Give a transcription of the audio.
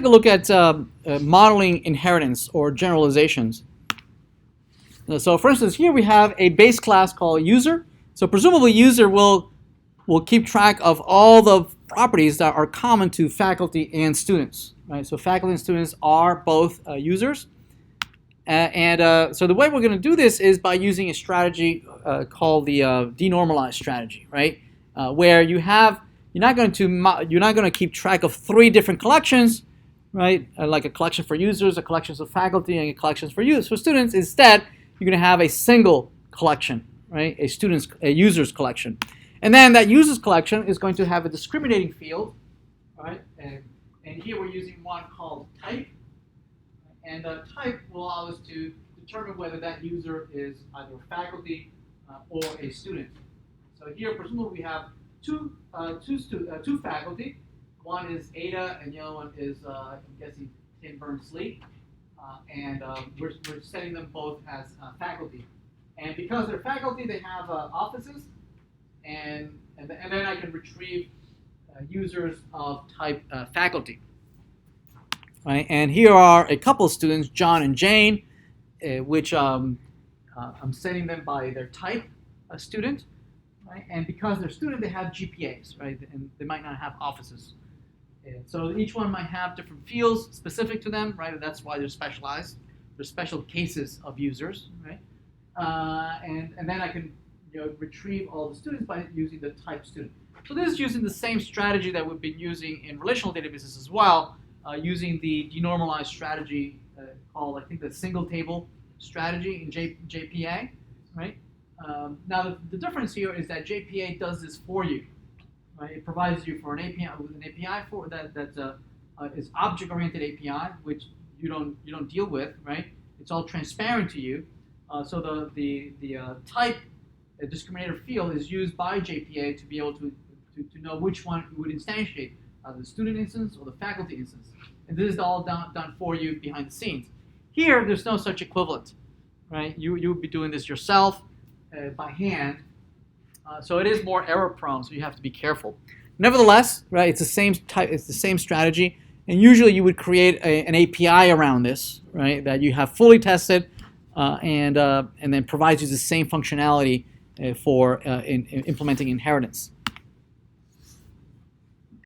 Take a look at modeling inheritance or generalizations. So for instance, here we have a base class called user. So presumably user will keep track of all the properties that are common to faculty and students. Right? So faculty and students are both users. So the way we're going to do this is by using a strategy called the denormalized strategy, right? Where you're not going to keep track of 3 different collections, right? Like a collection for users, a collection for faculty, and a collection for students. Instead, you're going to have a single collection, right? A user's collection, and then that user's collection is going to have a discriminating field, right? And here we're using one called type. And type will allow us to determine whether that user is either a faculty or a student. So here, presumably, we have two faculty. One is Ada, and the other one is, I'm guessing, Tim Berners-Lee. We're setting them both as faculty. And because they're faculty, they have offices. And then I can retrieve users of type faculty. Right? And here are a couple of students, John and Jane, which I'm setting them by their type, a student. Right? And because they're student, they have GPAs, right? And they might not have offices. And so each one might have different fields specific to them, right? And that's why they're specialized. They're special cases of users, right? And then I can retrieve all the students by using the type student. So this is using the same strategy that we've been using in relational databases as well. Using the denormalized strategy called, I think, the single table strategy in JPA, right? Now the difference here is that JPA does this for you, right? It provides you for an API with an API for that is object-oriented API, which you don't deal with, right? It's all transparent to you. So the type discriminator field is used by JPA to be able to know which one you would instantiate. The student instance or the faculty instance. And this is all done for you behind the scenes. Here, there's no such equivalent, right? You would be doing this yourself by hand. So it is more error prone, so you have to be careful. Nevertheless, right, it's the same type, it's the same strategy. And usually you would create an API around this, right, that you have fully tested and then provides you the same functionality for in implementing inheritance.